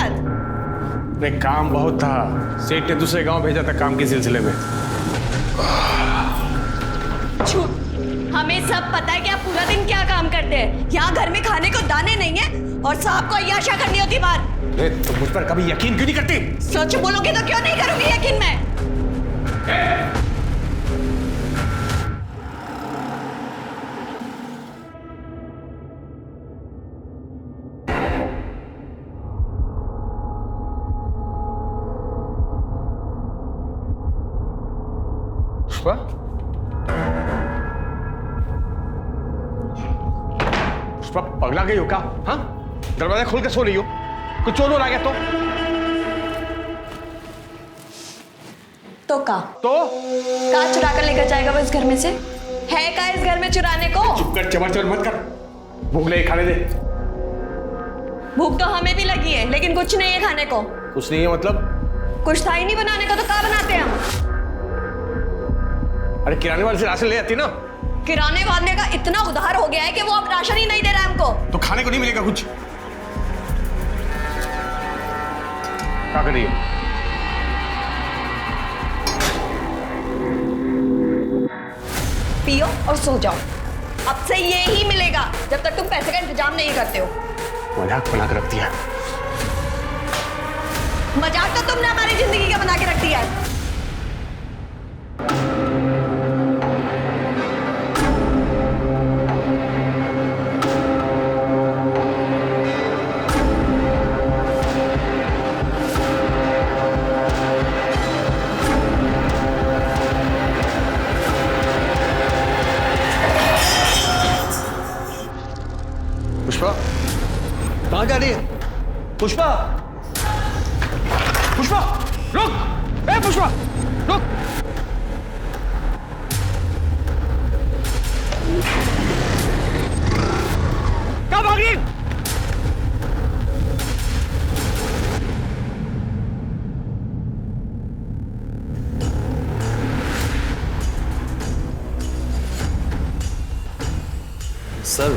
यार? नहीं, काम बहुत था, सेठ ने दूसरे गांव भेजा था काम के सिलसिले में। झूठ। हमें सब पता है कि आप पूरा दिन क्या काम करते हैं। यहाँ घर में खाने को दाने नहीं है और साहब को अय्याशा करनी होती बाहर। तुम मुझ पर कभी यकीन क्यों नहीं करती? सच बोलोगे तो क्यों नहीं करूंगी यकीन मैं? पुष्पा? पुष्पा पगला गई हो क्या? हाँ, दरवाजा खोल के सो रही हो? कुछ चोर आ गया तो का चुरा कर लेकर जाएगा वो इस घर में से? है का इस घर में चुराने को? चुप कर, चमर चमर मत कर। भूख लगी, खाने दे। भूख तो हमें भी लगी है, लेकिन कुछ नहीं है खाने को। कुछ नहीं है मतलब? कुछ था ही नहीं बनाने को तो क्या बनाते हैं हम? अरे किराने वाले से राशन ले आती ना। किराने वाले का इतना उधार हो गया है कि वो अब राशन ही नहीं दे रहा है हमको। तो खाने को नहीं मिलेगा कुछ? क्या कर रही है? पियो और सो जाओ। अब से ये ही मिलेगा जब तक तुम पैसे का इंतजाम नहीं करते हो। मजाक बना कर रख दिया। मजाक तो तुमने हमारी जिंदगी का बना के रख दिया है। पुष्पा, कहाँ जा रही है? पुष्पा, पुष्पा, रुक! ए पुष्पा, रुक! कहाँ भाग रही? सर,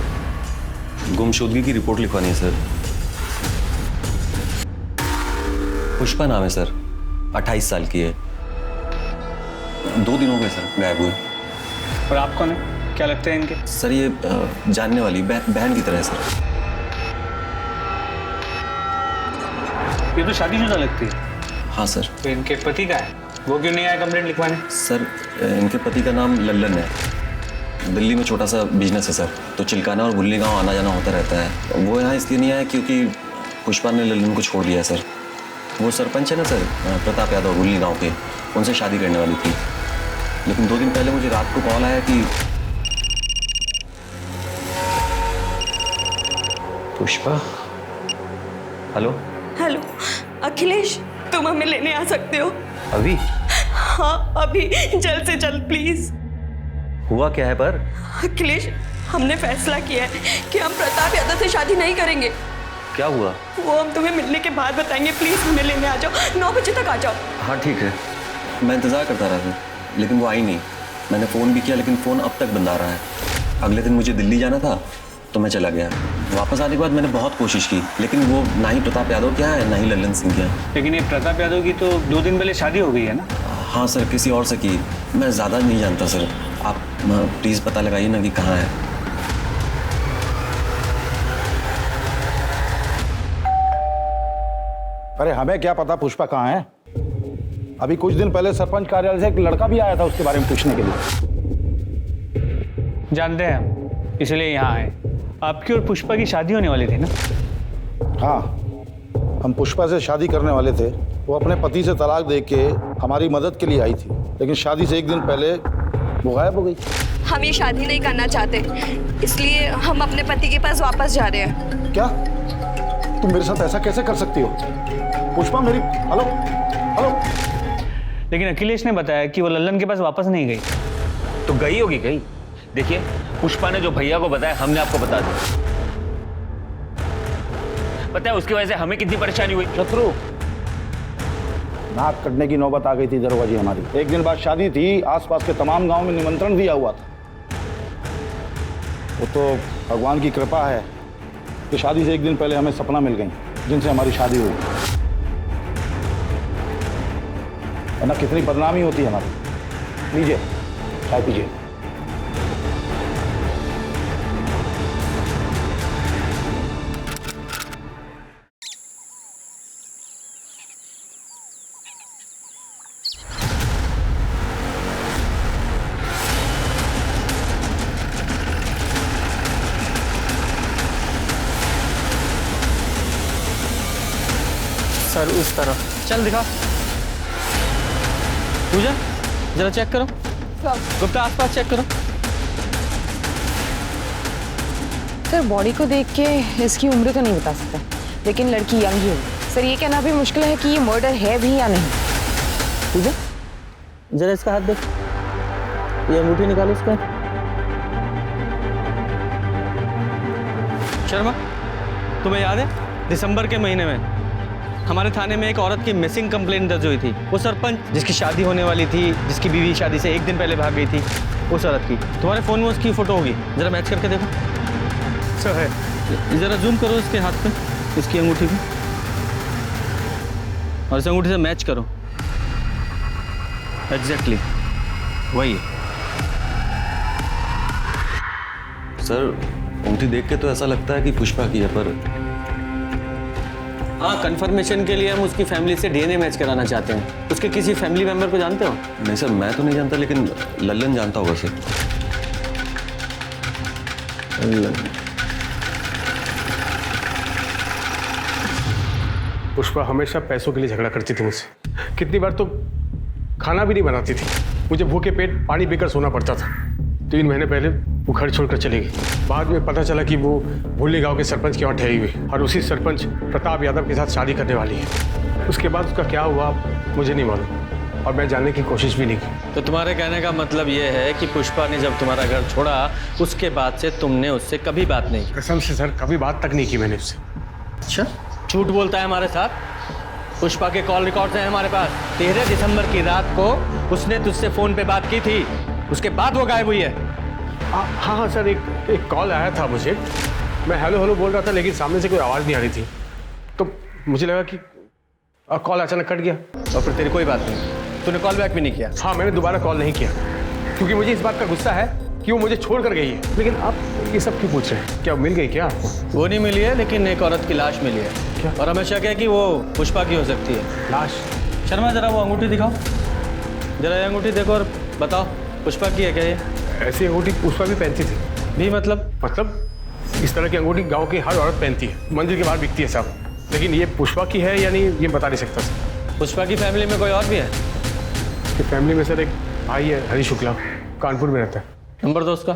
गुमशुदगी की रिपोर्ट लिखवानी है सर। पुष्पा नाम है सर, 28 साल की है। 2 दिन हो गए सर गायब हुए। और आप कौन है? क्या लगते हैं इनके? सर ये जानने वाली बहन की तरह है सर। ये तो शादीशुदा लगती है। हाँ सर। तो इनके पति का है, वो क्यों नहीं आया कंप्लेंट लिखवाने? सर इनके पति का नाम लल्लन है। दिल्ली में छोटा सा बिजनेस है सर, तो चिल्काना और गुल्ली गांव आना जाना होता रहता है। वो यहाँ इसलिए नहीं आया क्योंकि पुष्पा ने लल्लन को छोड़ दिया सर। वो सरपंच है ना सर, प्रताप यादव, गुल्ली गांव के, उनसे शादी करने वाली थी। लेकिन 2 दिन पहले मुझे रात को कॉल आया कि पुष्पा। हेलो हेलो अखिलेश, तुम हमें लेने आ सकते हो? अभी? हाँ अभी, जल्द से जल्द प्लीज। हुआ क्या है पर? अखिलेश, हमने फैसला किया है कि हम प्रताप यादव से शादी नहीं करेंगे। क्या हुआ? वो हम तुम्हें मिलने के बाद बताएंगे। प्लीज हमें लेने आ जाओ, 9 बजे तक आ जाओ। हाँ ठीक है, मैं इंतज़ार करता रहा था, लेकिन वो आई नहीं। मैंने फ़ोन भी किया लेकिन फ़ोन अब तक बंद आ रहा है। अगले दिन मुझे दिल्ली जाना था तो मैं चला गया। वापस आने के बाद मैंने बहुत कोशिश की, लेकिन वो ना ही प्रताप यादव क्या है ना ही लल्लन सिंह क्या है। लेकिन ये प्रताप यादव की तो 2 दिन पहले शादी हो गई है ना? हाँ सर, किसी और से की। मैं ज़्यादा नहीं जानता सर, आप प्लीज़ पता लगाइए ना कि कहाँ है। अरे हमें क्या पता पुष्पा कहाँ है। अभी कुछ दिन पहले सरपंच कार्यालय से एक लड़का भी आया था उसके बारे में पूछने के लिए। जानते हैं हम, इसलिए यहाँ आए। आपकी और पुष्पा की शादी होने वाली थी ना? हाँ, हम पुष्पा से शादी करने वाले थे। वो अपने पति से तलाक दे के हमारी मदद के लिए आई थी, लेकिन शादी से 1 दिन पहले वो गायब हो गई। हम ये शादी नहीं करना चाहते, इसलिए हम अपने पति के पास वापस जा रहे हैं। क्या तुम मेरे साथ ऐसा कैसे कर सकती हो पुष्पा? मेरी हेलो हेलो। लेकिन अखिलेश ने बताया कि वो लल्लन के पास वापस नहीं गई। तो गई होगी कहीं। देखिए, पुष्पा ने जो भैया को बताया हमने आपको बता दिया। पता है उसकी वजह से हमें कितनी परेशानी हुई। शत्रु, नाक कटने की नौबत आ गई थी दरोगा जी हमारी। 1 दिन बाद शादी थी, आसपास के तमाम गांव में निमंत्रण दिया हुआ था। वो तो भगवान की कृपा है कि शादी से 1 दिन पहले हमें सपना मिल गई। जिनसे हमारी शादी हुई, वरना कितनी बदनामी होती है हमारी। लीजिए चाय पीजिए। सर उस तरफ। चल दिखा। पूजा जरा चेक करो। गुप्ता आसपास चेक करो। सर बॉडी को देख के इसकी उम्र तो नहीं बता सकते, लेकिन लड़की यंग ही होगी। सर ये कहना भी मुश्किल है कि ये मर्डर है भी या नहीं। पूजा जरा इसका हाथ देख, ये अंगूठी निकालो इसका। शर्मा, तुम्हें याद है दिसंबर के महीने में हमारे थाने में एक औरत की मिसिंग कंप्लेंट दर्ज हुई थी? वो सरपंच जिसकी शादी होने वाली थी, जिसकी बीवी शादी से एक दिन पहले भाग गई थी, उस औरत की। तुम्हारे फोन में उसकी फोटो होगी, जरा मैच करके देखो। सर है, जरा जूम करो इसके हाथ पे, इसकी अंगूठी पे, और इस अंगूठी से मैच करो। एग्जैक्टली वही है। सर अंगूठी देख के तो ऐसा लगता है कि पुष्पा की है, पर हाँ, कंफर्मेशन के लिए हम उसकी फैमिली से डीएनए मैच कराना चाहते हैं। उसके किसी फैमिली मेंबर को जानते हो? नहीं सर, मैं तो नहीं जानता, लेकिन लल्लन जानता होगा सर। पुष्पा हमेशा पैसों के लिए झगड़ा करती थी मुझसे। कितनी बार तो खाना भी नहीं बनाती थी, मुझे भूखे पेट पानी पीकर सोना पड़ता था। 3 महीने पहले वो घर छोड़कर चली गई। बाद में पता चला कि वो भुल्ली गांव के सरपंच के वहाँ ठहरी हुई, और उसी सरपंच प्रताप यादव के साथ शादी करने वाली है। उसके बाद उसका क्या हुआ मुझे नहीं मालूम, और मैं जानने की कोशिश भी नहीं की। तो तुम्हारे कहने का मतलब ये है कि पुष्पा ने जब तुम्हारा घर छोड़ा, उसके बाद से तुमने उससे कभी बात नहीं की? कसम से सर, कभी बात तक नहीं की मैंने उससे। अच्छा, झूठ बोलता है हमारे साथ? पुष्पा के कॉल रिकॉर्ड्स हैं हमारे पास। 13 दिसंबर की रात को उसने तुझसे फोन पे बात की थी, उसके बाद वो गायब हुई है। हाँ हाँ सर, एक कॉल आया था मुझे। मैं हेलो हेलो बोल रहा था, लेकिन सामने से कोई आवाज़ नहीं आ रही थी, तो मुझे लगा कि कॉल अचानक कट गया। और फिर तेरी कोई बात नहीं, तूने कॉल बैक भी नहीं किया? हाँ, मैंने दोबारा कॉल नहीं किया, क्योंकि मुझे इस बात का गुस्सा है कि वो मुझे छोड़ कर गई है। लेकिन आप ये सब क्यों पूछ रहे हैं? क्या वो मिल गई क्या आपको? वो नहीं मिली है, लेकिन एक औरत की लाश मिली है। क्या? और हमें शक है कि वो पुष्पा की हो सकती है। लाश? शर्मा जरा वो अंगूठी दिखाओ, जरा ये अंगूठी देखो और बताओ पुष्पा की है क्या ये? ऐसी अंगूठी पुष्पा भी पहनती थी। भी मतलब इस तरह की अंगूठी गांव की हर औरत पहनती है, मंदिर के बाहर बिकती है साहब। लेकिन ये पुष्पा की है या नहीं, ये बता नहीं सकता सर। पुष्पा की फैमिली में कोई और भी है? कि फैमिली में सर एक भाई है, हरी शुक्ला, कानपुर में रहता है। नंबर दो उसका।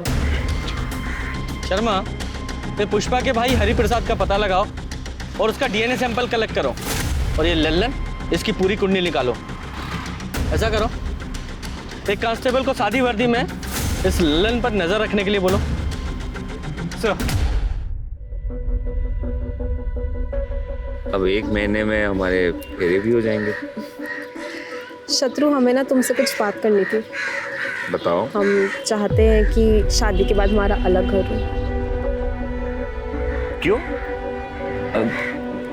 शर्मा, ये पुष्पा के भाई हरि प्रसाद का पता लगाओ और उसका डीएनए सैंपल कलेक्ट करो, और ये लल्लन, इसकी पूरी कुंडली निकालो। ऐसा करो, एक कांस्टेबल को सादी वर्दी में इस लल्लन पर नजर रखने के लिए बोलो। सर, अब 1 महीने में हमारे फेरे भी हो जाएंगे। शत्रु, हमें ना तुमसे कुछ बात करनी थी। बताओ। हम चाहते हैं कि शादी के बाद हमारा अलग घर हो। क्यों?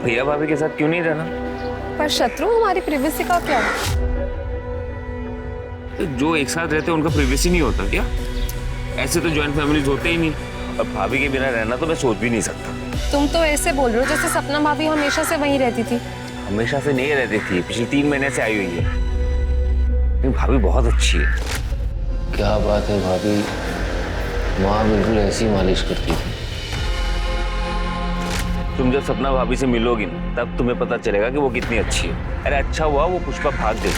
भैया भाभी के साथ क्यों नहीं रहना? पर शत्रु, हमारी प्रिवेसी का क्या? जो एक साथ रहते हैं उनका प्रिवेसी नहीं होता क्या? ऐसे तो जॉइंट फैमिलीज होते ही नहीं। अब भाभी के बिना रहना तो मैं सोच भी नहीं सकता। तुम तो ऐसे बोल रहे हो जैसे सपना भाभी हमेशा से वहीं रहती थी। हमेशा से नहीं रहती थी, पिछले 3 महीने से आई हुई है। लेकिन भाभी बहुत अच्छी है। क्या बात है भाभी, माँ बिल्कुल ऐसी मालिश करती थी। तुम जब सपना भाभी से मिलोगी ना, तब तुम्हें पता चलेगा कि वो कितनी अच्छी है। अरे अच्छा हुआ वो पुष्पा भाग गई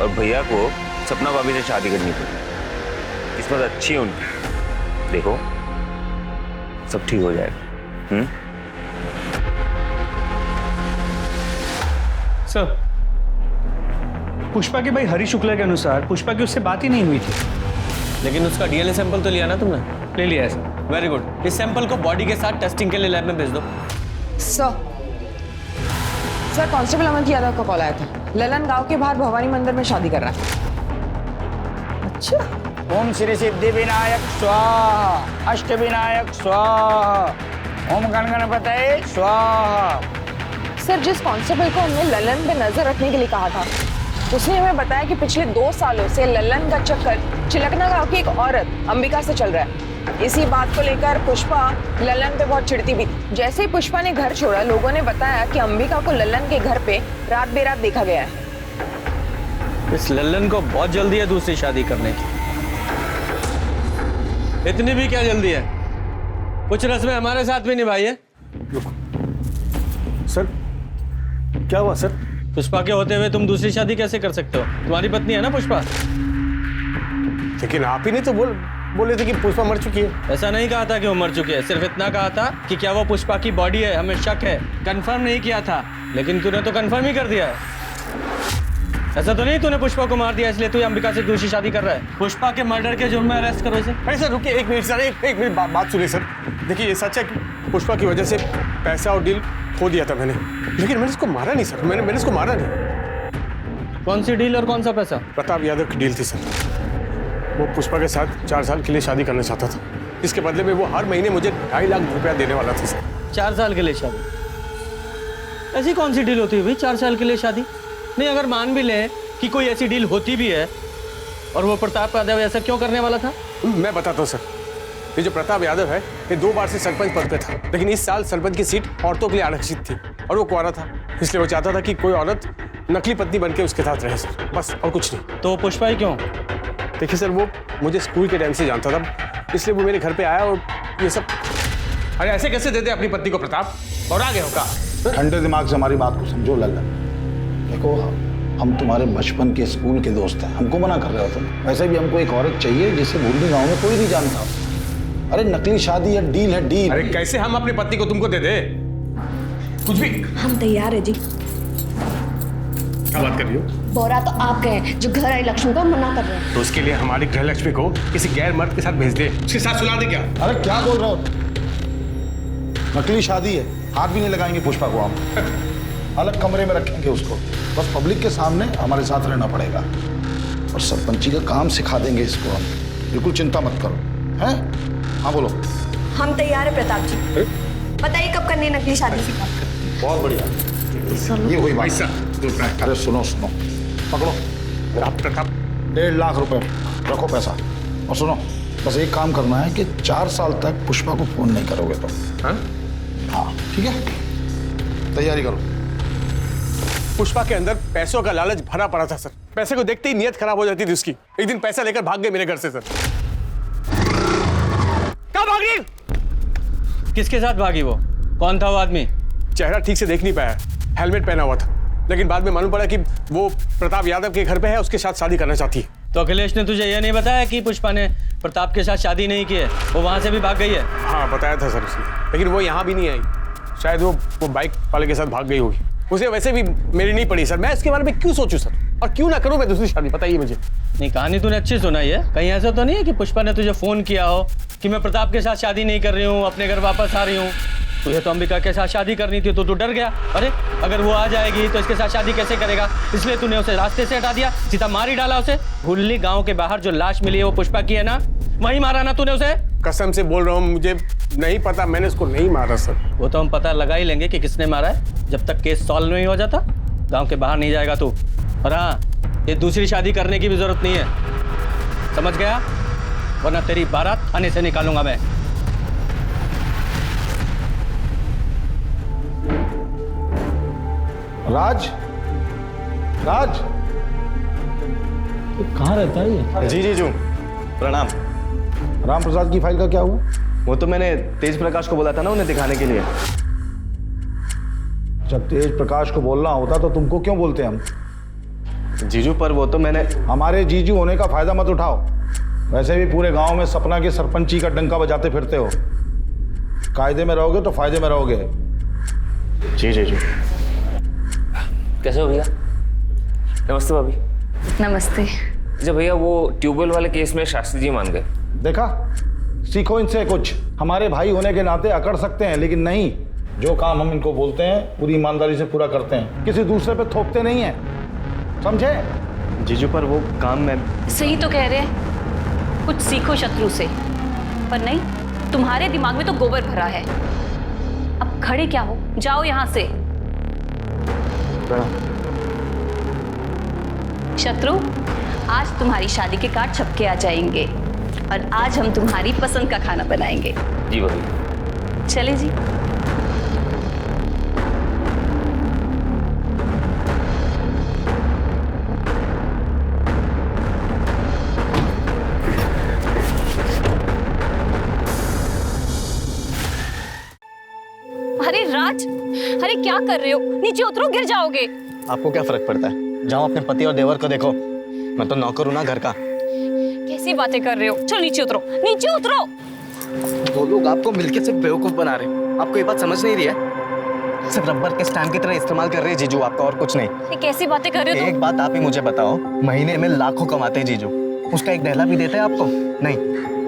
और भैया को सपना भाभी से शादी करनी पड़ी। किस्मत अच्छी है उनकी। देखो सब ठीक हो जाएगा। सर, पुष्पा के भाई हरी शुक्ला के अनुसार पुष्पा की उससे बात ही नहीं हुई थी। लेकिन उसका डीएनए सैंपल तो लिया ना तुमने? ले लिया है सर। Very good. इस सैंपल को बॉडी के साथ टेस्टिंग के लिए लैब में भेज दो। सर कांस्टेबल अमन यादव का कॉल आया था। ललन गांव के बाहर भवानी मंदिर में शादी कर रहा है। अच्छा, ओम श्री सिद्धि विनायक स्वाहा, अष्ट विनायक स्वाहा, ओम गण गणपतये स्वाहा। सर जिस कांस्टेबल को हमने ललन पे नजर रखने के लिए कहा था, उसने हमें बताया कि पिछले 2 सालों से ललन का चक्कर चिलकना गांव की एक औरत अंबिका से चल रहा है। इसी बात को लेकर पुष्पा ललन पे बहुत चिढ़ती भी थी। जैसे ही पुष्पा ने घर छोड़ा, लोगों ने बताया कि अंबिका को ललन के घर पे रात बेरात देखा गया है। इस लल्लन को बहुत जल्दी है दूसरी शादी करने की। इतनी भी क्या जल्दी है, कुछ रस्में हमारे साथ भी निभाई है। सर क्या हुआ सर? पुष्पा के होते हुए तुम दूसरी शादी कैसे कर सकते हो? तुम्हारी पत्नी है ना पुष्पा। लेकिन आप ही नहीं तो बोले थे कि पुष्पा मर चुकी है। ऐसा नहीं कहा था कि वो मर चुकी है, सिर्फ इतना कहा था कि क्या वो पुष्पा की बॉडी है, हमें शक है। कंफर्म नहीं किया था, लेकिन तूने तो कंफर्म ही कर दिया है। ऐसा तो नहीं तूने पुष्पा को मार दिया इसलिए तू अंबिका से दूसरी शादी कर रहा है? पुष्पा के मर्डर के जुर्म में अरेस्ट करो इसे। अरे सर रुकिए, एक मिनट सर, एक मिनट बात सुनिए सर। देखिए ये सच है कि पुष्पा की वजह से पैसा और डील खो दिया था मैंने, लेकिन मैंने इसको मारा नहीं सर। मैंने इसको मारा नहीं। कौन सी डील और कौन सा पैसा? प्रताप यादव की डील थी सर। वो पुष्पा के साथ 4 साल के लिए शादी करना चाहता था, इसके बदले में वो हर महीने मुझे 2.5 लाख रुपया देने वाला था सर। 4 साल के लिए शादी? ऐसी कौन सी डील होती है भाई 4 साल के लिए शादी? नहीं, अगर मान भी ले कि कोई ऐसी डील होती भी है और वो प्रताप यादव ऐसा क्यों करने वाला था? मैं बताता हूँ सर। ये जो प्रताप यादव है, ये 2 बार से सरपंच पद पे था, लेकिन इस साल सरपंच की सीट औरतों के लिए आरक्षित थी और वो कुंवारा था, इसलिए वो चाहता था कि कोई औरत नकली पत्नी बनके उसके साथ रहे सर, बस और कुछ नहीं। तो पुष्पा ही क्यों? देखिए सर, वो मुझे स्कूल के टाइम से जानता था, इसलिए वो मेरे घर पे आया और ये सब। अरे ऐसे कैसे देते अपनी पत्नी को प्रताप? और आगे होगा। ठंडे दिमाग से हमारी बात को समझो लल्लन। देखो हम तुम्हारे बचपन के स्कूल के दोस्त हैं, हमको मना कर रहे हो तुम? वैसे भी हमको एक औरत चाहिए जिसे भूलने गाँव में कोई नहीं जानता। अरे नकली शादी है, डील है डील। अरे कैसे हम अपनी पत्नी को तुमको दे दे? कुछ भी। हम तैयार है जी। क्या बात कर रही हो? बोरा तो आप गए जो घर आई लक्ष्मी को मना कर रहे हैं। तो उसके लिए हमारी गृह लक्ष्मी को किसी गैर मर्द के साथ भेज दे, उसके साथ सुला दे क्या? अरे क्या बोल रहे हो? नकली शादी है, हाथ भी नहीं लगाएंगे पुष्पा को हम। अलग कमरे में रखेंगे उसको, बस पब्लिक के सामने हमारे साथ रहना पड़ेगा और सरपंची का काम सिखा देंगे इसको हम। बिल्कुल चिंता मत करो। हैं? हाँ बोलो। हम तैयार है प्रताप जी। बताइए कब करनी है नकली शादी? बहुत बढ़िया, ये हुई बात। अरे सुनो पकड़ो। आप प्रताप 1.5 लाख रुपए रखो पैसा, और सुनो बस एक काम करना है कि 4 साल तक पुष्पा को फोन नहीं करोगे तो। हाँ ठीक है, तैयारी करो। पुष्पा के अंदर पैसों का लालच भरा पड़ा था सर। पैसे को देखते ही नीयत खराब हो जाती थी उसकी। एक दिन पैसा लेकर भाग गए मेरे घर से सर। कहाँ भाग गई? किसके साथ भागी वो? कौन था वो आदमी? चेहरा ठीक से देख नहीं पाया, हेलमेट पहना हुआ था, लेकिन बाद में मालूम पड़ा कि वो प्रताप यादव के घर पे है, उसके साथ शादी करना चाहती है। तो अखिलेश ने तुझे यह नहीं बताया कि पुष्पा ने प्रताप के साथ शादी नहीं की है, वो वहां से भी भाग गई है? हाँ बताया था सर उसने, लेकिन वो यहाँ भी नहीं आई। शायद वो बाइक वाले के साथ भाग गई होगी। उसे वैसे भी मेरी नहीं पड़ी सर। मैं इसके बारे में क्यों सोचूं सर, और क्यों ना करूं मैं दूसरी शादी? बताइए मुझे। नहीं, कहानी तूने अच्छी सुनाई है। कहीं ऐसा तो नहीं है कि पुष्पा ने तुझे फोन किया हो कि मैं प्रताप के साथ शादी नहीं कर रही हूँ, अपने घर वापस आ रही हूँ? तुझे तो अंबिका के साथ शादी करनी थी, तो तू डर गया। अरे अगर वो आ जाएगी तो इसके साथ शादी कैसे करेगा, इसलिए तूने उसे रास्ते से हटा दिया, सीधा मार ही डाला उसे। भुल्ली गांव के बाहर जो लाश मिली है वो पुष्पा की है ना? वहीं मारा ना तूने उसे? कसम से बोल रहा हूँ, मुझे नहीं पता, मैंने उसको नहीं मारा सर। वो तो हम पता लगा ही लेंगे कि किसने मारा है, जब तक केस सॉल्व नहीं हो जाता गांव के बाहर नहीं जाएगा तू। और हाँ, ये दूसरी शादी करने की भी जरूरत नहीं है, समझ गया? वरना तेरी बारात थाने से निकालूंगा मैं। राज कहाँ रहता है ये? जी जीजू प्रणाम। राम प्रसाद की फाइल का क्या हुआ? वो तो मैंने तेज प्रकाश को बोला था ना उन्हें दिखाने के लिए। जब तेज प्रकाश को बोलना होता तो तुमको क्यों बोलते हम? जीजू पर वो तो मैंने। हमारे जीजू होने का फायदा मत उठाओ। वैसे भी पूरे गांव में सपना के सरपंची का डंका बजाते फिरते हो। कायदे में रहोगे तो फायदे में रहोगे। जी जीजू। कैसे हो भैया? नमस्ते भाभी। नमस्ते। जब भैया वो ट्यूबवेल वाले केस में शास्त्री जी मान गए। देखा, सीखो इनसे कुछ। हमारे भाई होने के नाते अकड़ सकते हैं, लेकिन नहीं, जो काम हम इनको बोलते हैं पूरी ईमानदारी से पूरा करते हैं, किसी दूसरे पे थोपते नहीं हैं, समझे? जीजू पर वो काम मैं। सही तो कह रहे हैं, कुछ सीखो शत्रु से। पर नहीं, तुम्हारे दिमाग में तो गोबर भरा है। अब खड़े क्या हो, जाओ यहाँ से। शत्रु, आज तुम्हारी शादी के कार्ड छपके आ जाएंगे और आज हम तुम्हारी पसंद का खाना बनाएंगे। जी भाभी। चले जी। अरे राज, अरे क्या कर रहे हो? नीचे उतरो, गिर जाओगे। आपको क्या फर्क पड़ता है? जाओ अपने पति और देवर को देखो। मैं तो नौकर हूं ना घर का। कैसी बातें कर रहे हो? चलो नीचे उतरो, नीचे उतरो। वो लोग आपको मिलके सिर्फ बेवकूफ बना रहे हैं। आपको ये बात समझ नहीं रही है? सिर्फ रबर के स्टैंड की तरह इस्तेमाल कर रहे हैं जीजू आपका, और कुछ नहीं। ये कैसी बातें कर रहे हो? एक बात आप ही मुझे बताओ, महीने में लाखों कमाते हैं जीजू, उसका एक दहला भी देते हैं आपको? नहीं।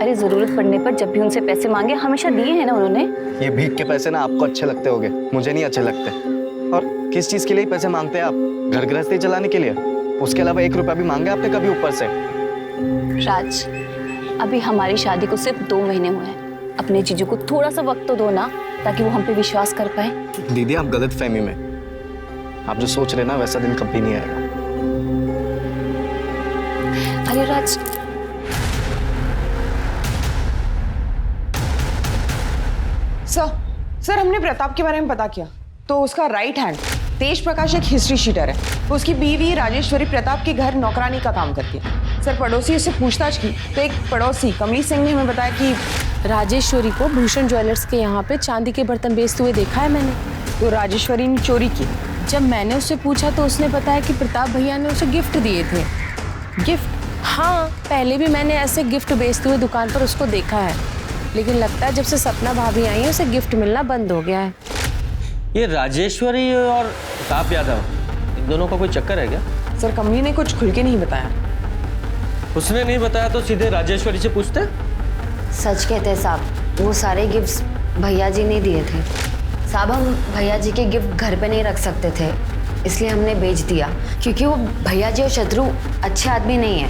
अरे जरूरत पड़ने पर जब भी उनसे पैसे मांगे हमेशा दिए हैं ना उन्होंने। ये भीख के पैसे ना आपको अच्छे लगते होंगे, मुझे नहीं अच्छे लगते। और किस चीज के लिए पैसे मांगते हैं आप? घर गृहस्थी चलाने के लिए? उसके अलावा 1 रुपया भी मांगे आपने कभी ऊपर से? राज, अभी हमारी शादी को सिर्फ 2 महीने हुए हैं। अपने जीजू को थोड़ा सा वक्त तो दो ना, ताकि वो हम पे विश्वास कर पाए। दीदी आप गलत फहमी में, आप जो सोच रहे ना वैसा दिन कभी नहीं आएगा। अरे राज, सर हमने प्रताप के बारे में पता किया तो उसका राइट हैंड तेज प्रकाश एक हिस्ट्री शीटर है। उसकी बीवी राजेश्वरी प्रताप के घर नौकरानी का काम करती है। सर पड़ोसी उससे पूछताछ की तो एक पड़ोसी कमली सिंह ने हमें बताया कि राजेश्वरी को भूषण ज्वेलर्स के यहाँ पे चांदी के बर्तन बेचते हुए देखा है मैंने। तो राजेश्वरी ने चोरी की। जब मैंने उससे पूछा तो उसने बताया कि प्रताप भैया ने उसे गिफ्ट दिए थे। गिफ्ट? हाँ, पहले भी मैंने ऐसे गिफ्ट बेचते हुए दुकान पर उसको देखा है, लेकिन लगता है जब से सपना भाभी आई है उसे गिफ्ट मिलना बंद हो गया है। ये राजेश्वरी और प्रताप यादव, इन दोनों का कोई चक्कर है क्या? सर कमली ने कुछ खुल के नहीं बताया। उसने नहीं बताया तो सीधे राजेश्वरी से पूछते। सच कहते हैं साहब, वो सारे गिफ्ट्स भैया जी ने दिए थे। साहब हम भैया जी के गिफ्ट घर पे नहीं रख सकते थे, इसलिए हमने बेच दिया, क्योंकि वो भैया जी और शत्रु अच्छे आदमी नहीं है।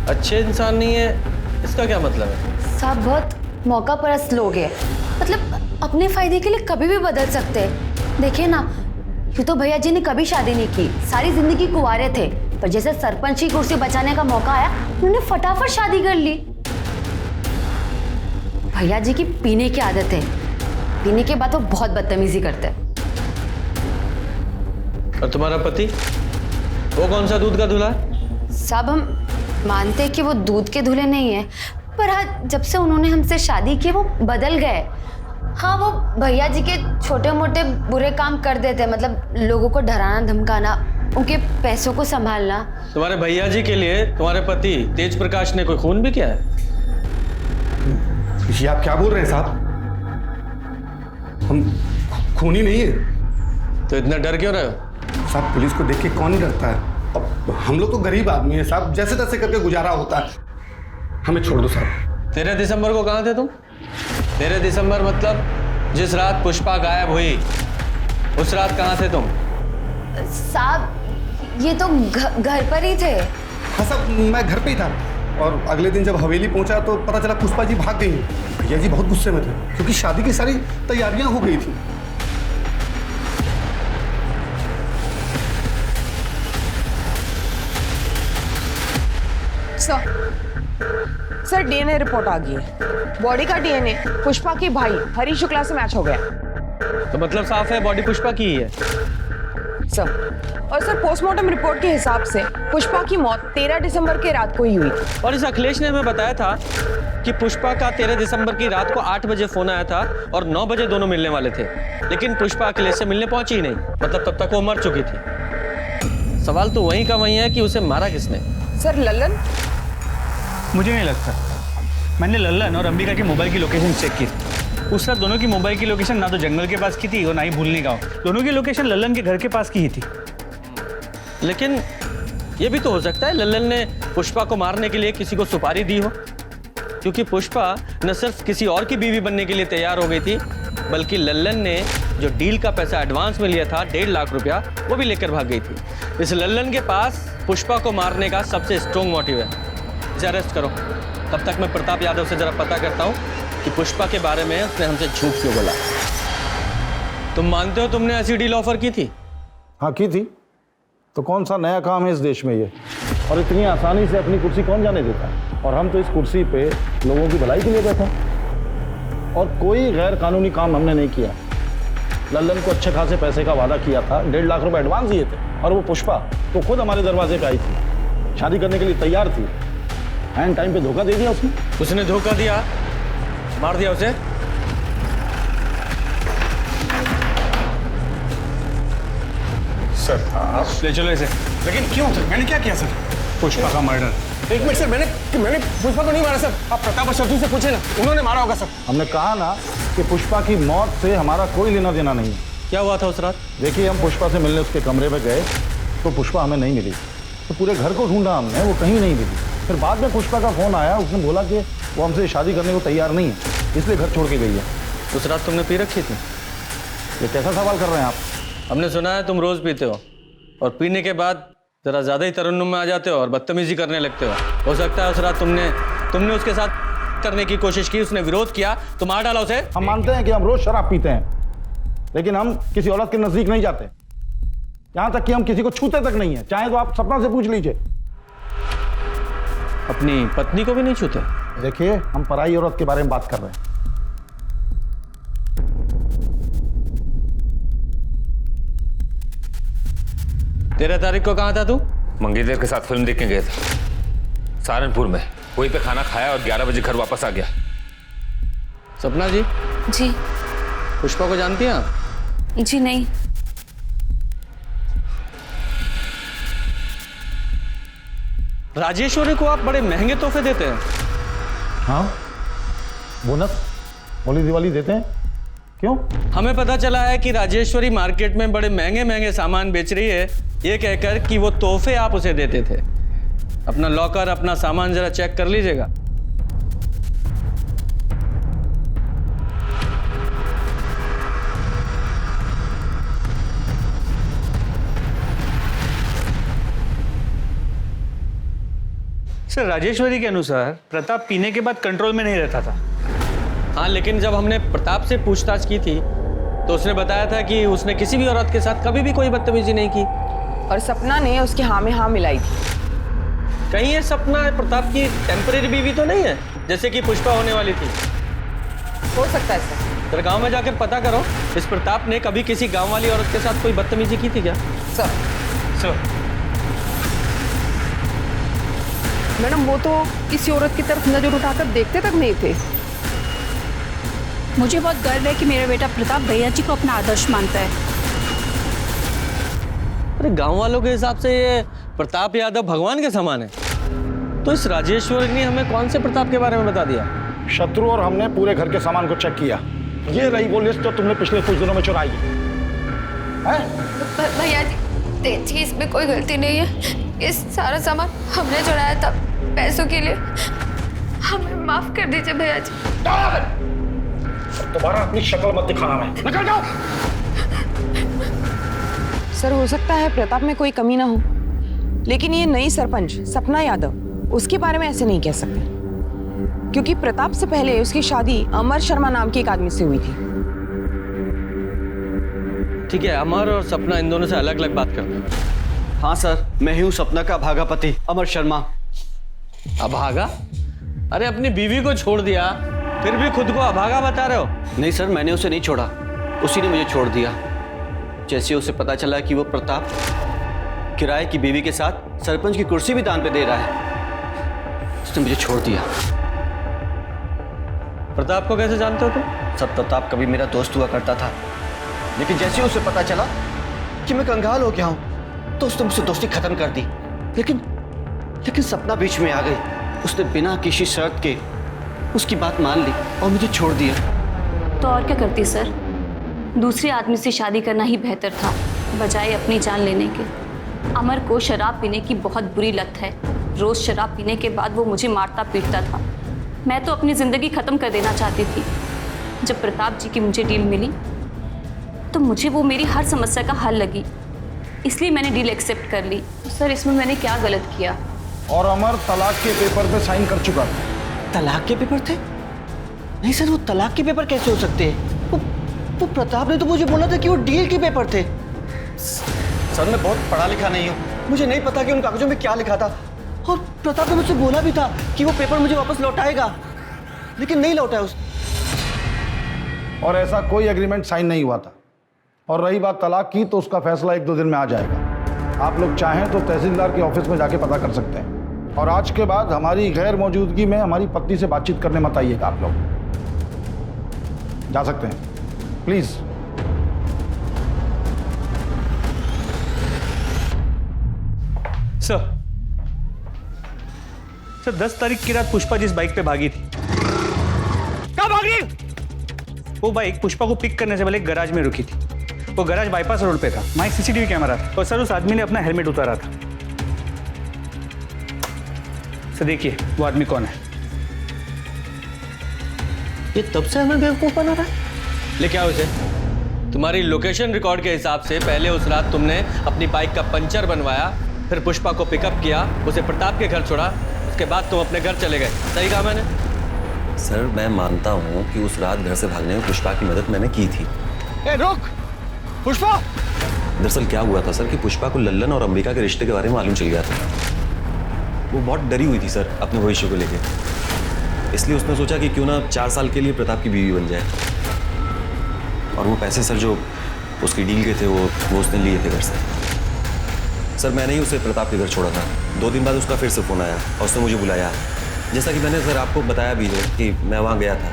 अच्छे इंसान नहीं है, इसका क्या मतलब है? साहब बहुत मौका परस्त लोग हैं, मतलब अपने फायदे के लिए कभी भी बदल सकते हैं। देखिए ना, यूँ तो भैया जी ने कभी शादी नहीं की, सारी जिंदगी कुंवारे थे, पर जैसे सरपंच की कुर्सी बचाने का मौका आया उन्होंने फटाफट शादी कर ली। भैया जी की पीने की आदत है, पीने के बाद वो बहुत बदतमीजी करते हैं। और तुम्हारा पति, वो कौन सा दूध का दूल्हा है? साहब हम मानते हैं कि वो दूध के दूल्हे नहीं है, पर आज जब से उन्होंने हमसे शादी की वो बदल गए। हाँ, वो भैया जी के छोटे मोटे बुरे काम कर देते, मतलब लोगों को डराना धमकाना, उनके पैसों को संभालना। तुम्हारे भैया जी के लिए तुम्हारे पति तेज प्रकाश ने कोई खून भी किया है? ये आप क्या बोल रहे हैं साहब? हम खूनी नहीं है। तो इतना डर क्यों रहे हो? साहब पुलिस को देख के कौन डरता है? अब हम लोग तो गरीब आदमी है साहब, जैसे तैसे करके गुजारा होता है। हमें छोड़ दो साहब। 13 दिसंबर को कहाँ थे तुम? 13 दिसंबर मतलब जिस रात पुष्पा गायब हुई, उस रात कहाँ थे तुम? साहब ये तो घर पर ही थे। हाँ साहब, मैं घर पे ही था, और अगले दिन जब हवेली पहुंचा तो पता चला पुष्पा जी भाग गई। भैया जी बहुत गुस्से में थे, क्योंकि शादी की सारी तैयारियां हो गई थी। सर डीएनए रिपोर्ट आ गई है। बॉडी का डीएनए पुष्पा के भाई हरी शुक्ला से मैच हो गया। तो मतलब साफ है बॉडी पुष्पा की ही है। सर और सर पोस्टमार्टम रिपोर्ट के हिसाब से पुष्पा की मौत 13 दिसंबर के रात को ही हुई थी। और इस अखिलेश ने हमें बताया था कि पुष्पा का 13 दिसंबर की रात को 8 बजे फोन आया था और 9 बजे दोनों मिलने वाले थे, लेकिन पुष्पा अखिलेश से मिलने पहुंची ही नहीं, मतलब तब तक वो मर चुकी थी। सवाल तो वहीं का वहीं है कि उसे मारा किसने? सर लल्लन? मुझे नहीं लगता। मैंने लल्लन और अंबिका के मोबाइल की लोकेशन चेक की। उस रात दोनों की मोबाइल की लोकेशन ना तो जंगल के पास की थी और ना ही भूलनी गाँव। दोनों की लोकेशन लल्लन के घर के पास की ही थी। लेकिन ये भी तो हो सकता है लल्लन ने पुष्पा को मारने के लिए किसी को सुपारी दी हो, क्योंकि पुष्पा न सिर्फ किसी और की बीवी बनने के लिए तैयार हो गई थी, बल्कि लल्लन ने जो डील का पैसा एडवांस में लिया था 1.5 लाख रुपया, वो भी लेकर भाग गई थी। इस लल्लन के पास पुष्पा को मारने का सबसे स्ट्रॉन्ग मोटिव है। इसे अरेस्ट करो। तब तक मैं प्रताप यादव से जरा पता करता हूँ कि पुष्पा के बारे में उसने हमसे झूठ क्यों बोला। तुम मानते हो तुमने ऐसी डील ऑफर की थी? हाँ की थी। तो कौन सा नया काम है इस देश में ये? और इतनी आसानी से अपनी कुर्सी कौन जाने देता है? और हम तो इस कुर्सी पे लोगों की भलाई के लिए बैठे हैं और कोई गैर कानूनी काम हमने नहीं किया। लल्लन को अच्छे खासे पैसे का वादा किया था, 1.5 लाख रुपए एडवांस दिए थे और वो पुष्पा तो खुद हमारे दरवाजे पे आई थी, शादी करने के लिए तैयार थी। एंड टाइम पे धोखा दे दिया उसने। उसने धोखा दिया, मार दिया उसे। सर आप ले चलो इसे। लेकिन क्यों सर? मैंने क्या किया सर? पुष्पा का मर्डर। एक मिनट सर, मैंने पुष्पा को नहीं मारा सर। आप प्रताप और शत्रु से पूछे ना, उन्होंने मारा होगा सर। हमने कहा ना कि पुष्पा की मौत से हमारा कोई लेना देना नहीं है। क्या हुआ था उस रात? देखिए, हम पुष्पा से मिलने उसके कमरे में गए तो पुष्पा हमें नहीं मिली, तो पूरे घर को ढूंढा हमने, वो कहीं नहीं मिली। फिर बाद में पुष्पा का फोन आया, उसने बोला कि वो हमसे शादी करने को तैयार नहीं है, इसलिए घर छोड़ के गई है। उस रात तुमने पी रखी थी? ये कैसा सवाल कर रहे हैं आप? हमने सुना है तुम रोज पीते हो और पीने के बाद जरा ज्यादा ही तरन्नुम में आ जाते हो और बदतमीजी करने लगते हो सकता है उस रात तुमने उसके साथ करने की कोशिश की, उसने विरोध किया तो मार डाला उसे। हम मानते हैं कि हम रोज शराब पीते हैं, लेकिन हम किसी औरत के नजदीक नहीं जाते, यहां तक कि हम किसी को छूते तक नहीं है। चाहे तो आप सपना से पूछ लीजिए। अपनी पत्नी को भी नहीं छूते? देखिए, हम पराई औरत के बारे में बात कर रहे हैं। 13 तारीख को कहाँ था तू? मंगेतर के साथ फिल्म देखने गए थे सहारनपुर में, वहीं पे खाना खाया और 11 बजे घर वापस आ गया। सपना जी? जी। पुष्पा को जानती हैं आप? जी नहीं। राजेश्वरी को आप बड़े महंगे तोहफे देते हैं। हाँ, बोनस होली दिवाली देते हैं। क्यों? हमें पता चला है कि राजेश्वरी मार्केट में बड़े महंगे महंगे सामान बेच रही है, ये कहकर कि वो तोहफे आप उसे देते थे। अपना लॉकर, अपना सामान जरा चेक कर लीजिएगा। सर, राजेश्वरी के अनुसार प्रताप पीने के बाद कंट्रोल में नहीं रहता था। हाँ, लेकिन जब हमने प्रताप से पूछताछ की थी तो उसने बताया था कि उसने किसी भी औरत के साथ कभी भी कोई बदतमीजी नहीं की। और सपना ने उसकी हाँ में हाँ मिलाई थी। कहीं ये सपना प्रताप की टेम्परेरी बीवी तो नहीं है, जैसे कि पुष्पा होने वाली थी? हो सकता है सर। फिर गांव में जाकर पता करो, इस प्रताप ने कभी किसी गांव वाली औरत के साथ कोई बदतमीजी की थी क्या? सर मैडम, वो तो किसी औरत की तरफ नजर उठाकर देखते तक नहीं थे। मुझे बहुत गर्व है कि मेरा बेटा प्रताप भैया जी को अपना आदर्श मानता है। अरे गांव वालों के हिसाब से ये प्रताप यादव भगवान के समान है, तो इस राजेश्वरी ने हमें कौन से प्रताप के बारे में बता दिया? शत्रु और हमने पूरे घर के सामान को चेक किया। ये रही वो लिस्ट जो तुमने पिछले कुछ दिनों में चुराई है। भैया जी देखिए, इसमें कोई गलती नहीं है। ये सारा सामान हमने चुराया था पैसों के लिए। हमें माफ कर दीजिए भैया जी। दोबारा अपनी शक्ल मत दिखाना। मैं निकल जाओ। सर, हो सकता है प्रताप में कोई कमी ना हो, लेकिन ये नई सरपंच सपना यादव, उसके बारे में ऐसे नहीं कह सकते, क्योंकि प्रताप से पहले उसकी शादी अमर शर्मा नाम के एक आदमी से हुई थी। ठीक है, अमर और सपना इन दोनों से अलग अलग बात करते हैं। हाँ सर, मैं ही हूँ सपना का अभागा पति अमर शर्मा। अभागा? अरे अपनी बीवी को छोड़ दिया, फिर भी खुद को अभागा बता रहे हो? नहीं सर, मैंने उसे नहीं छोड़ा, उसी ने मुझे छोड़ दिया। जैसे उसे पता चला कि वो प्रताप किराए की बीवी के साथ सरपंच की कुर्सी भी दान पे दे रहा है, उसने मुझे छोड़ दिया। प्रताप को कैसे जानते हो तुम? सर, प्रताप कभी मेरा दोस्त हुआ करता था, लेकिन जैसे उसे पता चला कि मैं कंगाल हो गया हूं तो उसने मुझसे दोस्ती खत्म कर दी। लेकिन सपना बीच में आ गई। उसने बिना किसी शर्त के उसकी बात मान ली और मुझे छोड़ दिया। तो और क्या करती सर? दूसरे आदमी से शादी करना ही बेहतर था, बजाय अपनी जान लेने के। अमर को शराब पीने की बहुत बुरी लत है। रोज शराब पीने के बाद वो मुझे मारता पीटता था। मैं तो अपनी ज़िंदगी ख़त्म कर देना चाहती थी। जब प्रताप जी की मुझे डील मिली तो मुझे वो मेरी हर समस्या का हल लगी, इसलिए मैंने डील एक्सेप्ट कर ली। तो सर, इसमें मैंने क्या गलत किया? और अमर तलाक के पेपर पे साइन कर चुका था। तलाक के पेपर थे? नहीं सर, वो तलाक के पेपर कैसे हो सकते हैं? वो प्रताप ने तो मुझे बोला था कि वो डील के पेपर थे। सर मैं बहुत पढ़ा लिखा नहीं हूँ, मुझे नहीं पता कि उन कागजों में क्या लिखा था। और प्रताप ने मुझसे बोला भी था कि वो पेपर मुझे वापस लौटाएगा, लेकिन नहीं लौटाया उसने। और ऐसा कोई एग्रीमेंट साइन नहीं हुआ था। और रही बात तलाक की, तो उसका फैसला 1-2 दिन में आ जाएगा। आप लोग चाहें तो तहसीलदार के ऑफिस में जाके पता कर सकते हैं। और आज के बाद हमारी गैर मौजूदगी में हमारी पत्नी से बातचीत करने मत आइएगा। आप लोग जा सकते हैं, प्लीज। सर 10 तारीख की रात पुष्पा जिस बाइक पे भागी थी, कहाँ भाग रही? वो बाइक पुष्पा को पिक करने से पहले एक गैराज में रुकी थी। वो गैराज बाईपास रोड पे था, वहाँ एक सीसीटीवी कैमरा था और सर उस आदमी ने अपना हेलमेट उतारा था। सर देखिए वो आदमी कौन है। ये तब से हमें बेवकूफ बना रहा है। ले क्या उसे? तुम्हारी लोकेशन रिकॉर्ड के हिसाब से पहले उस रात तुमने अपनी बाइक का पंचर बनवाया, फिर पुष्पा को पिकअप किया, उसे प्रताप के घर छोड़ा, उसके बाद तुम अपने घर चले गए। सही कहा मैंने? सर मैं मानता हूँ कि उस रात घर से भागने में पुष्पा की मदद मैंने की थी। ए रुक पुष्पा! दरअसल क्या हुआ था सर कि पुष्पा को लल्लन और अंबिका के रिश्ते के बारे में मालूम चल गया था। वो बहुत डरी हुई थी सर अपने भविष्य को लेकर, इसलिए उसने सोचा कि क्यों ना 4 साल के लिए प्रताप की बीवी बन जाए। और वो पैसे सर जो उसकी डील के थे वो उसने लिए थे घर से। सर मैंने ही उसे प्रताप के घर छोड़ा था। 2 दिन बाद उसका फिर से फ़ोन आया और उसने मुझे बुलाया, जैसा कि मैंने सर आपको बताया भी है कि मैं वहाँ गया था।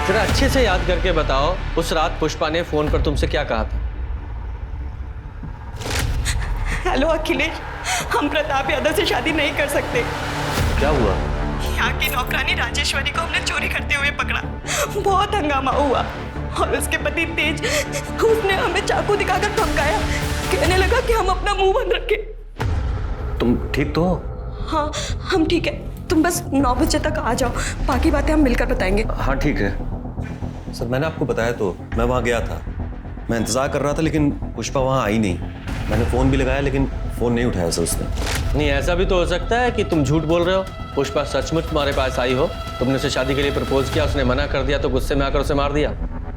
जरा अच्छे से याद करके बताओ उस रात पुष्पा ने फोन पर तुमसे क्या कहा था? हेलो अखिलेश, हम प्रताप यादव से शादी नहीं कर सकते। क्या हुआ? यहाँ की नौकरानी राजेश्वरी को हमने चोरी करते हुए पकड़ा। बहुत हंगामा हुआ और उसके पति तेज, उसने हमें चाकू दिखाकर धमकाया, कहने लगा कि हम अपना मुंह बंद रखें। तुम ठीक तो हो? हाँ हम ठीक है, तुम बस 9 बजे तक आ जाओ, बाकी बातें हम मिलकर बताएंगे। हाँ ठीक है सर, मैंने आपको बताया तो मैं वहाँ गया था, मैं इंतज़ार कर रहा था लेकिन पुष्पा वहाँ आई नहीं। मैंने फ़ोन भी लगाया लेकिन फ़ोन नहीं उठाया सर उसने। नहीं ऐसा भी तो हो सकता है कि तुम झूठ बोल रहे हो। पुष्पा सचमुच तुम्हारे पास आई हो, तुमने उसे शादी के लिए प्रपोज किया, उसने मना कर दिया तो गुस्से में आकर उसे मार दिया।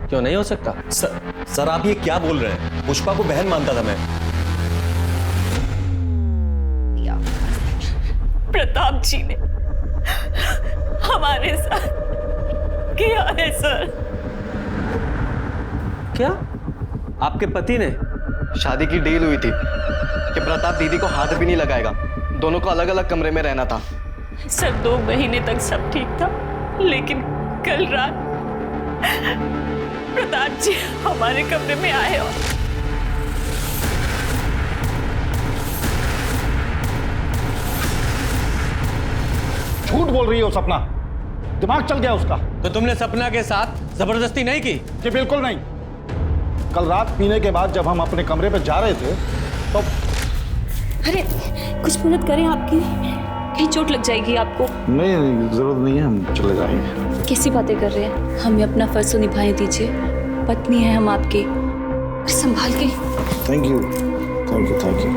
क्यों नहीं हो सकता? सर आप ये क्या बोल रहे हैं? पुष्पा को बहन मानता था मैं। प्रताप जी ने हमारे साथ किया है सर। क्या? आपके पति ने? शादी की डील हुई थी कि प्रताप दीदी को हाथ भी नहीं लगाएगा, दोनों को अलग अलग कमरे में रहना था। सर 2 महीने तक सब ठीक था, लेकिन कल रात प्रताप जी हमारे कमरे में आए और झूठ बोल रही हो सपना, दिमाग चल गया उसका। तो तुमने सपना के साथ जबरदस्ती नहीं की? जी बिल्कुल नहीं। कल रात पीने के बाद जब हम अपने कमरे पे जा रहे थे तो अरे कुछ मदद करें आपकी, कहीं चोट लग जाएगी आपको। नहीं जरूरत नहीं है, हम चले जाएंगे। कैसी बातें कर रहे हैं? हमें अपना फर्ज तो निभाने दीजिए, पत्नी है हम आपकी, संभाल के। Thank you thank you thank you.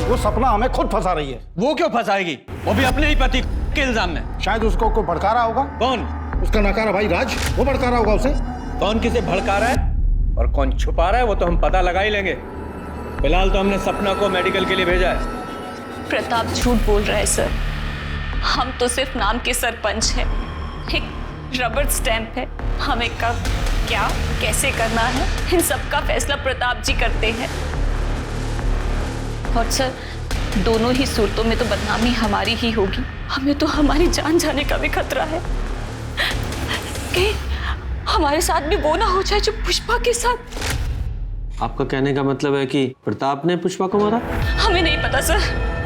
वो सपना हमें खुद फंसा रही है। वो क्यों फंसाएगी? वो भी अपने ही पति के इल्जाम में। शायद उसको कोई भड़का रहा होगा। कौन? उसका नकारा भाई राज, वो भड़का रहा होगा उसे। कौन किसे भड़का रहा है और कौन छुपा रहा है वो तो हम पता लगा ही लेंगे। फिलहाल तो हमने सपना को मेडिकल के लिए भेजा है। प्रताप झूठ बोल रहा है सर, हम तो सिर्फ नाम के सरपंच हैं, एक रबर स्टैंप है। हमें कब क्या कैसे करना है इन सब का फैसला प्रताप जी करते हैं। और सर दोनों ही सूरतों में तो बदनामी हमारी ही होगी। हमें तो हमारी जान जाने का भी खतरा है, कहीं हमारे साथ भी वो ना हो जाए जो पुष्पा के साथ। आपका कहने का मतलब है कि प्रताप ने पुष्पा को मारा? हमें नहीं पता सर,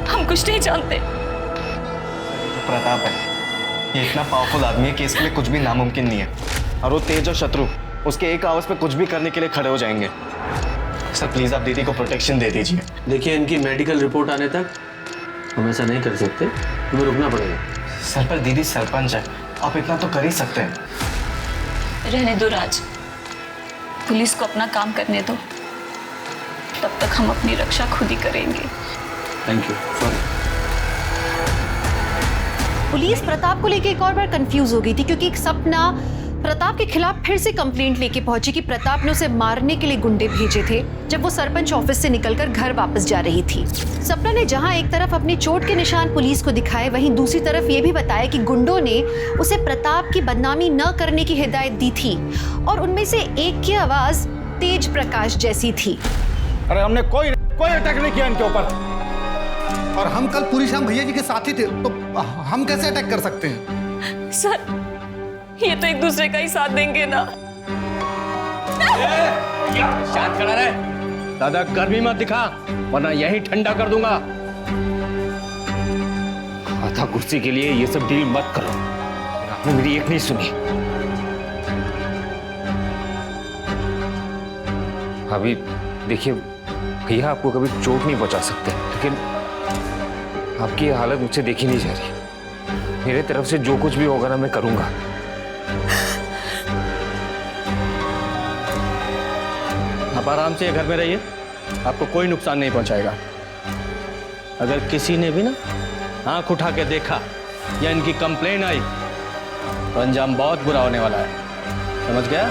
हम कुछ नहीं जानते। प्रताप है, ये इतना पावरफुल आदमी है कि इसके लिए कुछ भी नामुमकिन नहीं है। और वो तेज और शत्रु उसके एक आवाज पे कुछ भी करने के लिए खड़े हो जाएंगे। सर प्लीज आप दीदी को प्रोटेक्शन दे दीजिए। देखिए इनकी मेडिकल रिपोर्ट आने तक हम ऐसा नहीं कर सकते, हमें रुकना पड़ेगा। सर पर दीदी सरपंच है, आप इतना तो कर ही सकते हैं। रहने दो राज, पुलिस को अपना काम करने दो, तब तक हम अपनी रक्षा खुद ही करेंगे। Thank you. Sorry. Police Pratap को लेकर एक और बार कंफ्यूज हो गई थी, क्योंकि एक सपना प्रताप के खिलाफ फिर से कंप्लेंट लेके पहुंची कि प्रताप ने उसे मारने के लिए गुंडे भेजे थे जब वो सरपंच ऑफिस से निकलकर घर वापस जा रही थी। सपना ने जहां एक तरफ अपनी चोट के निशान पुलिस को दिखाए, वहीं दूसरी तरफ ये भी बताया कि गुंडों ने उसे प्रताप की बदनामी न करने की हिदायत दी थी और उनमें से एक की आवाज तेज प्रकाश जैसी थी। अरे हमने कोई अटैक नहीं किया इनके ऊपर, और हम कल पूरी शाम भैया जी के साथ ही थे, तो हम कैसे अटैक कर सकते हैं? सर, ये तो एक दूसरे का ही साथ देंगे ना। शांत खड़ा रहे, दादा गर्मी मत दिखा वरना यही ठंडा कर दूंगा। आधा कुर्सी के लिए ये सब डील मत करो, आपने मेरी एक नहीं सुनी। अभी देखिए भैया आपको कभी चोट नहीं पहुंचा सकते, लेकिन आपकी ये हालत मुझसे देखी नहीं जा रही। मेरे तरफ से जो कुछ भी होगा ना मैं करूंगा। आप आराम से घर में रहिए, आपको कोई नुकसान नहीं पहुंचाएगा। अगर किसी ने भी ना आंख उठा के देखा या इनकी कंप्लेन आई तो अंजाम बहुत बुरा होने वाला है, समझ गया?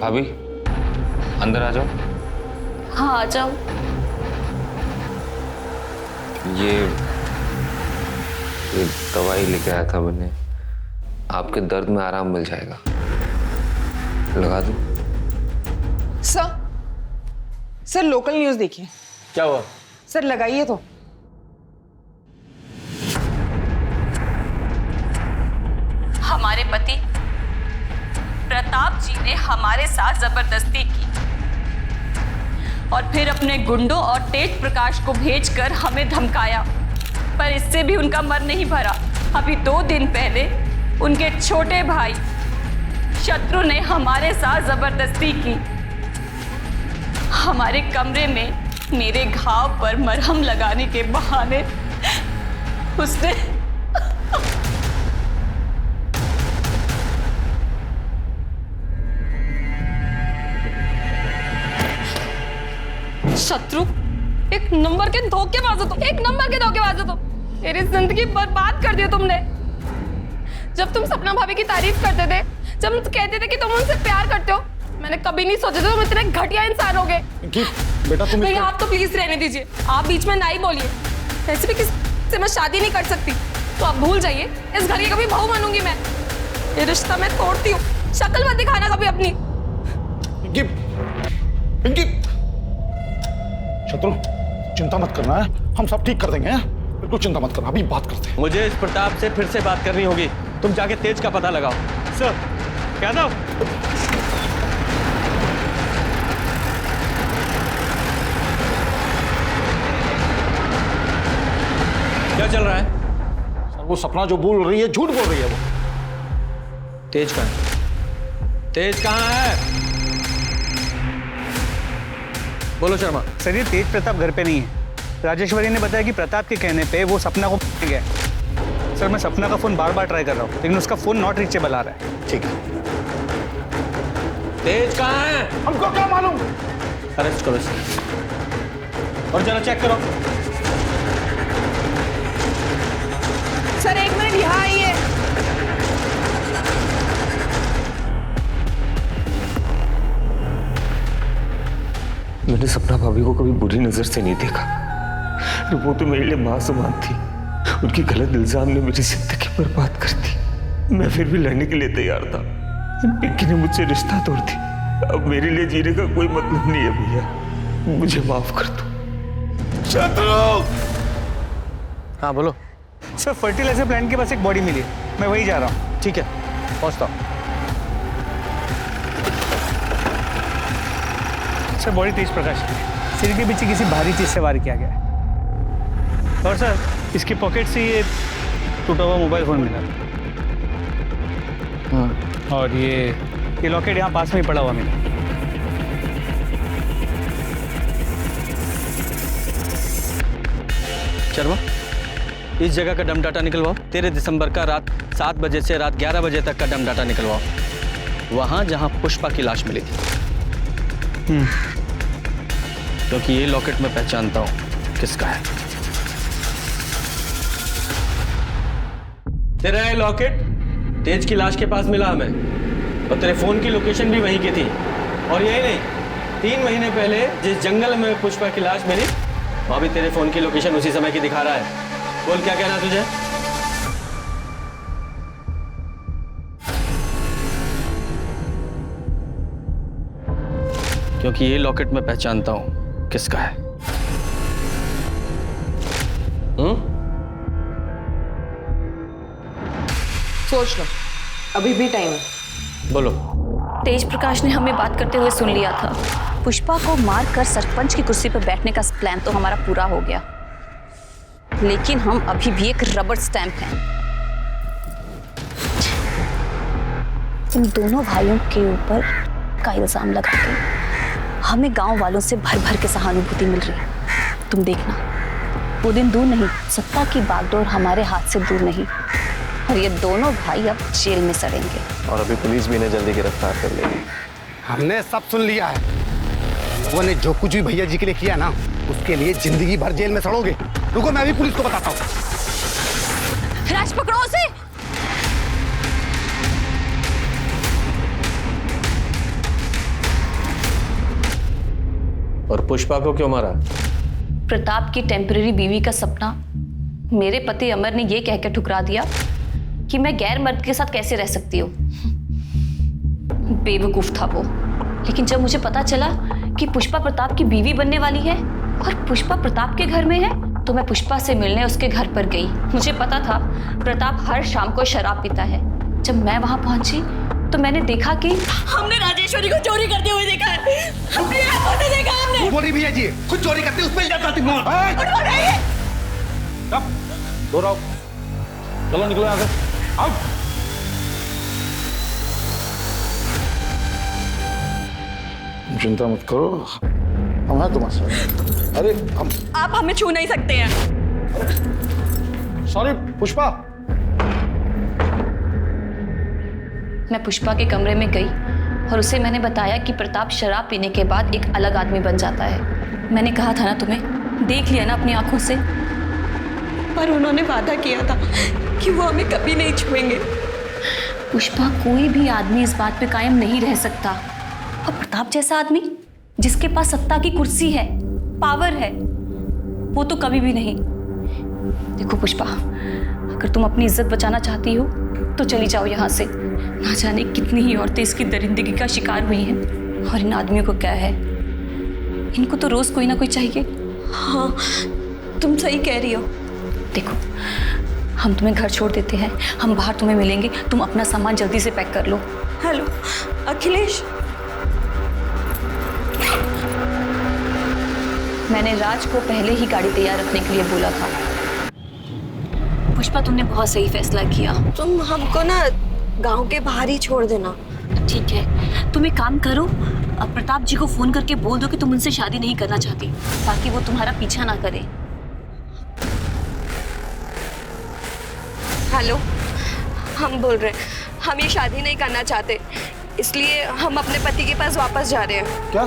भाभी अंदर आ जाओ। हाँ आ जाओ। ये दवाई लेके आया था मैंने, आपके दर्द में आराम मिल जाएगा, लगा दूं? सर लोकल न्यूज़ देखिए। क्या हुआ? सर लगाइए तो। हमारे पति प्रताप जी ने हमारे साथ जबरदस्ती की और फिर अपने गुंडों और तेज प्रकाश को भेजकर हमें धमकाया, पर इससे भी उनका मन नहीं भरा। अभी 2 दिन पहले उनके छोटे भाई शत्रु ने हमारे साथ जबरदस्ती की। हमारे कमरे में मेरे घाव पर मरहम लगाने के बहाने उसने शत्रु एक नंबर के धोखेबाज हो तुम, एक नंबर के धोखेबाज हो तुम। मेरी जिंदगी बर्बाद कर दी तुमने। जब तुम सपना भाभी की तारीफ करते थे, जब तुम कहते थे कि तुम उनसे प्यार करते हो, मैंने कभी नहीं सोचा था तुम इतने घटिया इंसान हो गए। बेटा तुम नहीं, आप तो प्लीज रहने दीजिए, आप बीच में ना ही बोलिए। वैसे भी किसी से मैं शादी नहीं कर सकती, तो आप भूल जाइए। इस घर की कभी बहू बनूंगी मैं, ये रिश्ता मैं तोड़ती हूँ। शक्ल मत दिखाना कभी अपनी। शत्रु चिंता मत करना है, हम सब ठीक कर देंगे, बिल्कुल चिंता मत करना, अभी बात करते हैं। मुझे इस प्रताप से फिर से बात करनी होगी, तुम जाके तेज का पता लगाओ। सर क्या था? क्या चल रहा है? सर वो सपना जो बोल रही है झूठ बोल रही है। वो तेज कहाँ है? तेज कहाँ है? बोलो शर्मा। सर ये तेज प्रताप घर पे नहीं है। राजेश्वरी ने बताया कि प्रताप के कहने पे वो सपना को गया। सर मैं सपना का फोन बार बार ट्राई कर रहा हूँ, लेकिन उसका फोन नॉट रीचेबल आ रहा है। ठीक है, तेज कहाँ है? हमको क्या मालूम। अरेस्ट करो इसे और जरा चेक करो। सर 1 मिनट यहाँ आइए। मैंने सपना भाभी को कभी बुरी नजर से नहीं देखा। वो तो मेरे लिए मां समान थी। उनकी गलत इल्जाम ने मेरी जिंदगी बर्बाद कर दी। मैं फिर भी लड़ने के लिए तैयार था। पिंकी ने मुझसे रिश्ता तोड़ दी। अब मेरे लिए जीने का कोई मतलब नहीं है भैया, मुझे माफ कर दो। शत्रु! हाँ बोलो। सर फर्टिलाइजर प्लांट के पास एक बॉडी मिली है, मैं वही जा रहा हूँ। ठीक है, पहुँचता हूँ। सर बॉडी तेज प्रकाश की, सिर के पीछे किसी भारी चीज से वार किया गया है। और सर इसकी पॉकेट से ये टूटा हुआ मोबाइल फोन मिला। हाँ। और ये लॉकेट यहाँ पास में ही पड़ा हुआ मिला। शर्मा इस जगह का डम डाटा निकलवाओ। 13 दिसंबर का रात 7 बजे से रात 11 बजे तक का डम डाटा निकलवाओ, वहां जहां पुष्पा की लाश मिली थी। क्योंकि ये लॉकेट मैं पहचानता हूँ किसका है। तेरा ये लॉकेट तेज की लाश के पास मिला हमें, और तेरे फोन की लोकेशन भी वहीं की थी। और यही नहीं, 3 महीने पहले जिस जंगल में पुष्पा की लाश मिली, वहां भी तेरे फोन की लोकेशन उसी समय की दिखा रहा है। बोल क्या कहना तुझे? क्योंकि ये लॉकेट मैं पहचानता हूं किसका है। सोच लो, अभी भी टाइम है। बोलो। तेज प्रकाश ने हमें बात करते हुए सुन लिया था। पुष्पा को मारकर सरपंच की कुर्सी पर बैठने का प्लान तो हमारा पूरा हो गया, लेकिन हम अभी भी एक रबर स्टैंप हैं। इन दोनों भाइयों के ऊपर का इल्जाम लगा के हमें गांव वालों से भर भर के सहानुभूति मिल रही है। तुम देखना, वो दिन दूर नहीं, सत्ता की बागडोर हमारे हाथ से दूर नहीं, और ये दोनों भाई अब जेल में सड़ेंगे। और अभी पुलिस भी इन्हें जल्दी गिरफ्तार कर लेगी। हमने सब सुन लिया है। वो ने जो कुछ भी भैया जी के लिए किया ना, उसके लिए जिंदगी भर जेल में सड़ोगे। रुको, मैं भी पुलिस को बताता हूँ। राज, पकड़ो उसे। और पुष्पा को क्यों मारा? प्रताप की टेम्परेरी बीवी का सपना मेरे पति अमर ने यह कहकर ठुकरा दिया कि मैं गैर मर्द के साथ कैसे रह सकती हूँ। बेवकूफ था वो। लेकिन जब मुझे पता चला कि पुष्पा प्रताप की बीवी बनने वाली है और पुष्पा प्रताप के घर में है, तो मैं पुष्पा से मिलने उसके घर पर गई। मुझे पता था प्रताप हर शाम को शराब पीता है। जब मैं वहां पहुंची तो मैंने देखा कि हमने राजेश्वरी को चोरी करते हुए देखा है। अपनी आंखों से देखा हमने। बोली भैया जी, खुद चोरी करते उस पर इल्जाम लगाती हूं। दूर आओ, चलो निकलो यहाँ से, आओ। चिंता मत करो, हम हैं तुम्हारे साथ। अरे हम, आप हमें छू नहीं सकते हैं। सॉरी पुष्पा। मैं पुष्पा के कमरे में गई और उसे मैंने बताया कि प्रताप शराब पीने के बाद एक अलग आदमी बन जाता है। मैंने कहा था ना तुम्हें, देख लिया ना अपनी आंखों से। पर उन्होंने वादा किया था कि वो हमें कभी नहीं छुएंगे। पुष्पा, कोई भी आदमी इस बात पे कायम नहीं रह सकता, और प्रताप जैसा आदमी जिसके पास सत्ता की कुर्सी है, पावर है, वो तो कभी भी नहीं। देखो पुष्पा, अगर तुम अपनी इज्जत बचाना चाहती हो तो चली जाओ यहाँ से। ना जाने कितनी ही औरतें इसकी दरिंदगी का शिकार हुई हैं, और इन आदमियों को क्या है, इनको तो रोज कोई ना कोई चाहिए। हाँ, तुम सही कह रही हो। देखो, हम तुम्हें घर छोड़ देते हैं, हम बाहर तुम्हें मिलेंगे, तुम अपना सामान जल्दी से पैक कर लो। हेलो अखिलेश। मैंने राज को पहले ही गाड़ी तैयार रखने के लिए बोला था। पुष्पा, तुमने बहुत सही फैसला किया। तुम हमको ना गांव के बाहर ही छोड़ देना। ठीक है, तुम एक काम करो, अब प्रताप जी को फोन करके बोल दो कि तुम उनसे शादी नहीं करना चाहती, ताकि वो तुम्हारा पीछा ना करे। हेलो, हम बोल रहे हैं, हम ये शादी नहीं करना चाहते, इसलिए हम अपने पति के पास वापस जा रहे हैं। क्या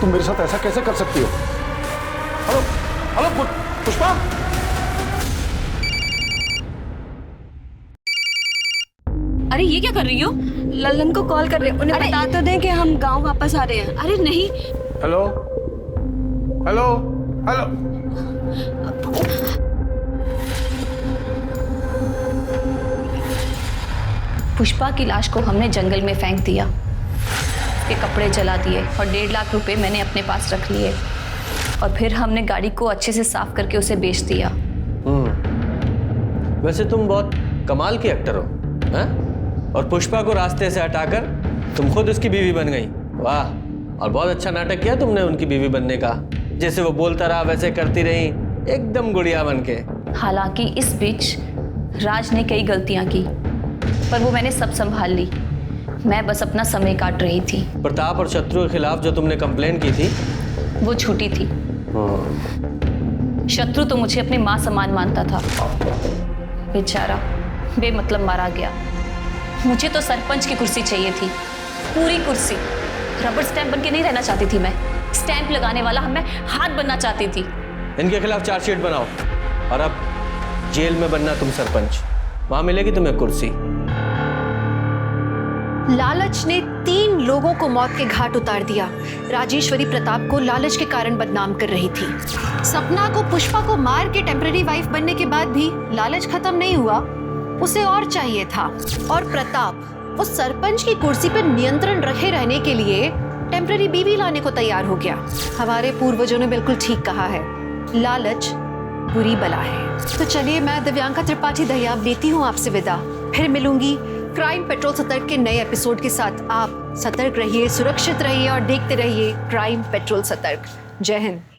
तुम मेरे साथ ऐसा कैसे कर सकती हो? Hello hello Pushpa. अरे ये क्या कर रही हो? लल्लन को कॉल कर रहे हैं, उन्हें बता तो दें कि हम गांव वापस आ रहे हैं। अरे नहीं। Hello hello hello. पुष्पा की लाश को हमने जंगल में फेंक दिया, उसके कपड़े जला दिए और 1.5 लाख रुपए मैंने अपने पास रख लिए, और फिर हमने गाड़ी को अच्छे से साफ करके उसे बेच दिया। वैसे तुम बहुत कमाल की एक्टर हो, हैं? और पुष्पा को रास्ते से हटाकर तुम खुद उसकी बीवी बन गई। वाह, और बहुत अच्छा नाटक किया तुमने उनकी बीवी बनने का। जैसे वो बोलता रहा वैसे करती रही, एकदम गुड़िया बन के। हालांकि इस बीच राज ने कई गलतियां की, पर वो मैंने सब संभाल ली। मैं बस अपना समय काट रही थी। प्रताप और शत्रु के खिलाफ जो तुमने कंप्लेंट की थी, वो झूठी थी। शत्रु तो मुझे अपनी माँ समान मानता था, बेचारा बेमतलब मारा गया। मुझे तो सरपंच की कुर्सी चाहिए थी, पूरी कुर्सी। रबर स्टैंप बन के नहीं रहना चाहती थी मैं। स्टैंप लगाने वाला मैं हाथ बनना चाहती थी। इनके खिलाफ चार्जशीट बनाओ और अब जेल में बनना तुम सरपंच, वहां मिलेगी तुम्हें कुर्सी। लालच ने 3 लोगों को मौत के घाट उतार दिया। राजेश्वरी प्रताप को लालच के कारण बदनाम कर रही थी। सपना को पुष्पा को मार के टेम्पररी वाइफ बनने के बाद भी लालच खत्म नहीं हुआ, उसे और चाहिए था। और प्रताप वो सरपंच की कुर्सी पर नियंत्रण रखे रहने के लिए टेम्पररी बीवी लाने को तैयार हो गया। हमारे पूर्वजों ने बिल्कुल ठीक कहा है, लालच बुरी बला है। तो चलिए, मैं दिव्यांका त्रिपाठी दहिया लेती हूँ आपसे विदा। फिर मिलूंगी क्राइम पेट्रोल सतर्क के नए एपिसोड के साथ। आप सतर्क रहिए, सुरक्षित रहिए और देखते रहिए क्राइम पेट्रोल सतर्क। जय हिंद।